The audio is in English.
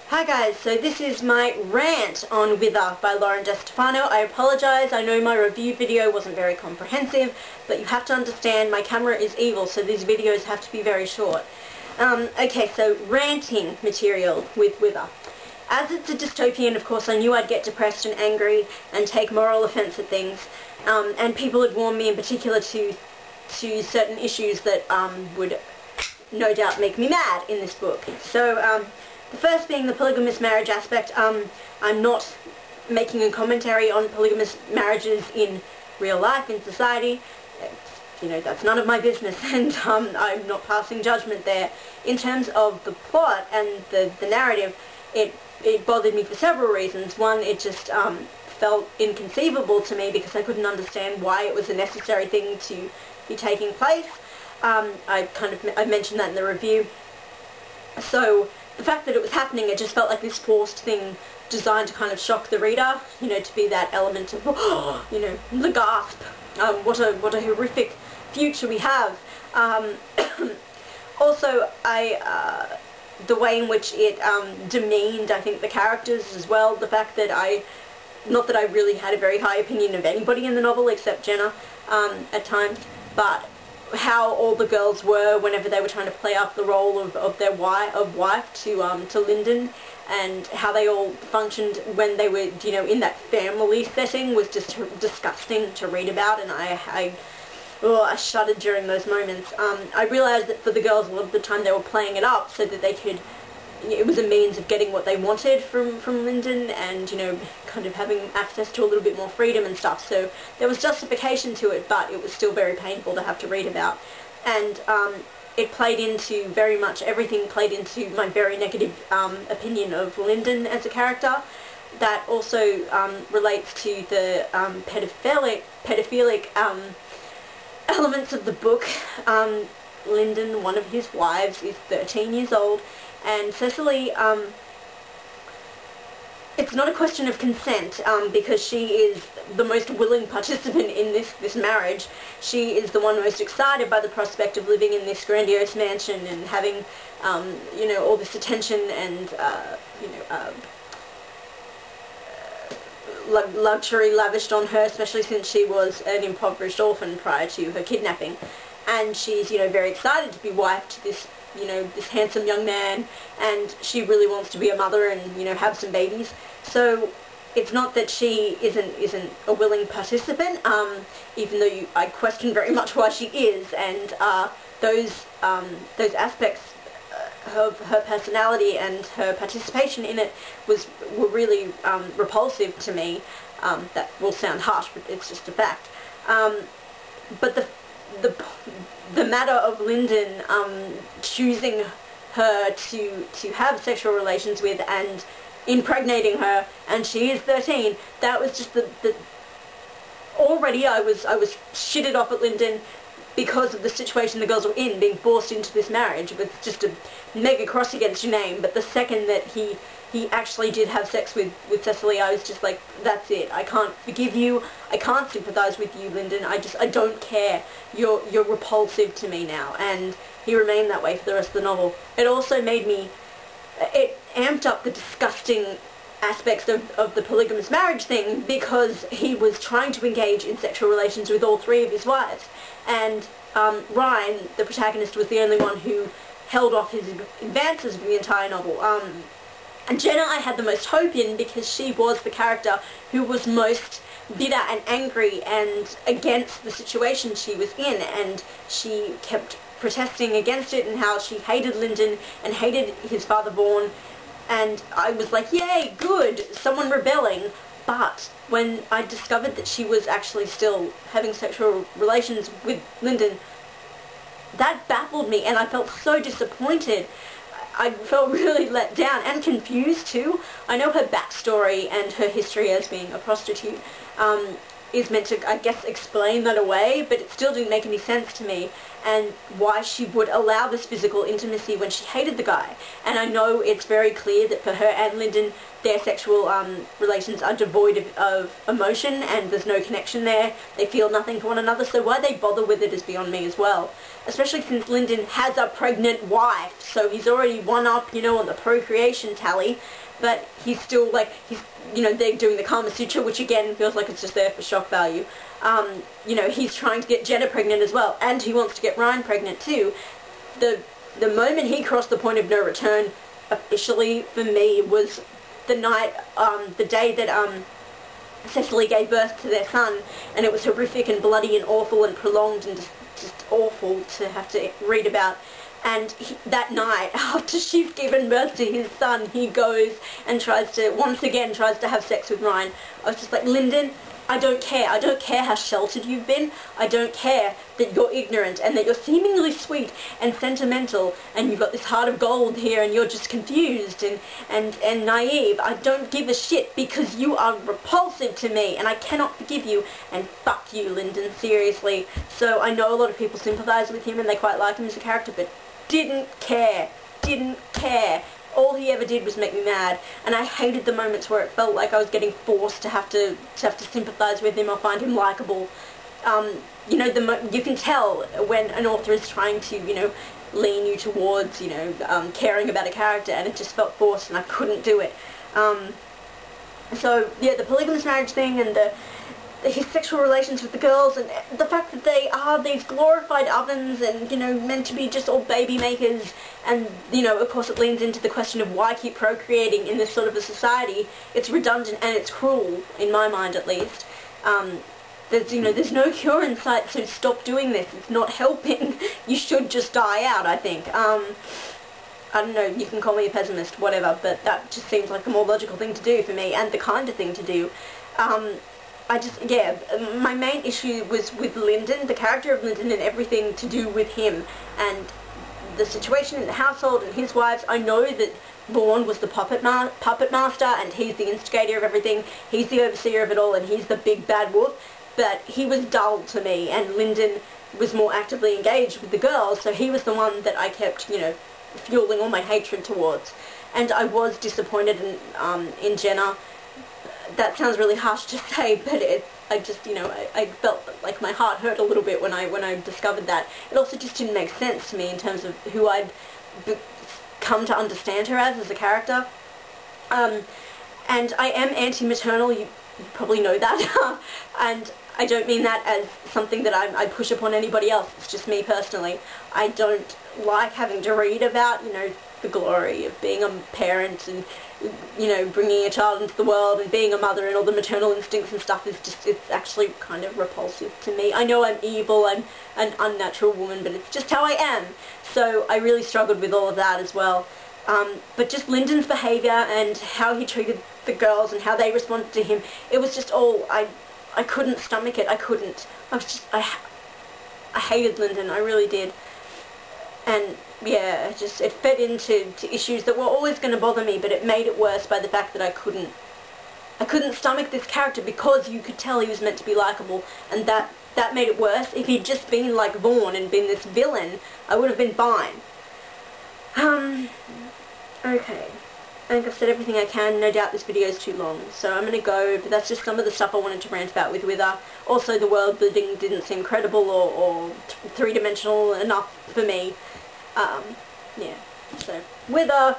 Hi guys, so this is my rant on Wither by DeStefano. I apologise, I know my review video wasn't very comprehensive, but you have to understand my camera is evil, so these videos have to be very short. Okay, so ranting material with Wither. As it's a dystopian, of course, I knew I'd get depressed and angry and take moral offence at things, and people had warned me in particular to certain issues that would no doubt make me mad in this book. So, the first being the polygamous marriage aspect. I'm not making a commentary on polygamous marriages in real life, in society. You know, that's none of my business, and I'm not passing judgment there. In terms of the plot and the narrative, it bothered me for several reasons. One, it just felt inconceivable to me because I couldn't understand why it was a necessary thing to be taking place. I mentioned that in the review. So, the fact that it was happening, it just felt like this forced thing designed to kind of shock the reader, you know, to be that element of, you know, the gasp, what a horrific future we have. Also, the way in which it demeaned, I think, the characters as well, the fact that not that I really had a very high opinion of anybody in the novel except Jenna at times, but how all the girls were whenever they were trying to play up the role of wife to Lyndon, and how they all functioned when they were, you know, in that family setting was just disgusting to read about, and I shuddered during those moments. I realised that for the girls, a lot of the time they were playing it up so that they could, it was a means of getting what they wanted from Lyndon, and, you know, kind of having access to a little bit more freedom and stuff. So there was justification to it, but it was still very painful to have to read about. And it played into, very much everything played into my very negative opinion of Lyndon as a character. That also relates to the pedophilic elements of the book. Lyndon, one of his wives, is 13 years old, and Cecily, it's not a question of consent, because she is the most willing participant in this marriage. She is the one most excited by the prospect of living in this grandiose mansion and having, you know, all this attention and, you know, luxury lavished on her, especially since she was an impoverished orphan prior to her kidnapping. And she's, you know, very excited to be wife to this, you know, this handsome young man, and she really wants to be a mother and, you know, have some babies. So it's not that she isn't a willing participant, even though I question very much why she is, and those aspects of her personality and her participation in it were really repulsive to me. That will sound harsh, but it's just a fact. But the matter of Lyndon choosing her to have sexual relations with and impregnating her, and she is 13, that was just already I was shitted off at Lyndon because of the situation the girls were in, being forced into this marriage with just a mega cross against your name. But the second that he actually did have sex with Cecily, I was just like, that's it. I can't forgive you. I can't sympathise with you, Lyndon. I don't care. You're repulsive to me now. And he remained that way for the rest of the novel. It also made me, it amped up the disgusting aspects of the polygamous marriage thing, because he was trying to engage in sexual relations with all three of his wives. And Ryan, the protagonist, was the only one who held off his advances of the entire novel. And Jenna I had the most hope in, because she was the character who was most bitter and angry and against the situation she was in, and she kept protesting against it and how she hated Lyndon and hated his father Vaughan, and I was like, yay, good, someone rebelling. But when I discovered that she was actually still having sexual relations with Lyndon, that baffled me, and I felt so disappointed. I felt really let down and confused too. I know her backstory and her history as being a prostitute is meant to, I guess, explain that away, but it still didn't make any sense to me, and why she would allow this physical intimacy when she hated the guy. And I know it's very clear that for her and Lyndon, their sexual relations are devoid of emotion, and there's no connection there. They feel nothing for one another, so why they bother with it is beyond me as well. especially since Lyndon has a pregnant wife, so he's already one up, you know, on the procreation tally, but he's still, like, he's, you know, they're doing the Kama Sutra, which again feels like it's just there for shock value. You know, he's trying to get Jenna pregnant as well, and he wants to get Ryan pregnant too. The moment he crossed the point of no return, officially, for me, was the night, the day that, Cecily gave birth to their son, and it was horrific and bloody and awful and prolonged and just awful to have to read about. And that night, after she's given birth to his son, he goes and once again tries to have sex with Ryan. I was just like, Lyndon, I don't care. I don't care how sheltered you've been. I don't care that you're ignorant and that you're seemingly sweet and sentimental and you've got this heart of gold here and you're just confused and naive. I don't give a shit because you are repulsive to me and I cannot forgive you, and fuck you, Lyndon, seriously. So I know a lot of people sympathise with him and they quite like him as a character, but didn't care. All he ever did was make me mad, and I hated the moments where it felt like I was getting forced to have to sympathise with him or find him likeable. You know, you can tell when an author is trying to, you know, lean you towards, you know, caring about a character, and it just felt forced, and I couldn't do it. So yeah, the polygamous marriage thing and his sexual relations with the girls, and the fact that they are these glorified ovens and, you know, meant to be just all baby makers, and, you know, of course it leans into the question of why keep procreating in this sort of a society. It's redundant and it's cruel, in my mind at least. There's no cure in sight, so stop doing this. It's not helping. You should just die out, I think. I don't know, you can call me a pessimist, whatever, but that just seems like a more logical thing to do for me, and the kind of thing to do. My main issue was with Lyndon, the character of Lyndon, and everything to do with him, and the situation in the household and his wives. I know that Vaughn was the puppet master, and he's the instigator of everything, he's the overseer of it all, and he's the big bad wolf, but he was dull to me, and Lyndon was more actively engaged with the girls, so he was the one that I kept, you know, fueling all my hatred towards. And I was disappointed in Jenna. That sounds really harsh to say, but I felt like my heart hurt a little bit when I discovered that. It also just didn't make sense to me in terms of who I'd come to understand her as a character. And I am anti-maternal, you probably know that, and I don't mean that as something that I push upon anybody else. It's just me personally. I don't like having to read about, you know, the glory of being a parent and, you know, bringing a child into the world and being a mother, and all the maternal instincts and stuff it's actually kind of repulsive to me. I know I'm evil, I'm an unnatural woman, but it's just how I am. So I really struggled with all of that as well. But just Lyndon's behaviour and how he treated the girls and how they responded to him, it was just all, I couldn't stomach it. I hated Lyndon, I really did. And yeah, it fed into issues that were always going to bother me, but it made it worse by the fact that I couldn't stomach this character because you could tell he was meant to be likable, and that made it worse. If he'd just been like Vaughn and been this villain, I would have been fine. Okay. I think I've said everything I can. No doubt this video is too long, so I'm going to go, but that's just some of the stuff I wanted to rant about with Wither. Also, the world building didn't seem credible or three-dimensional enough for me. Yeah, so, Wither!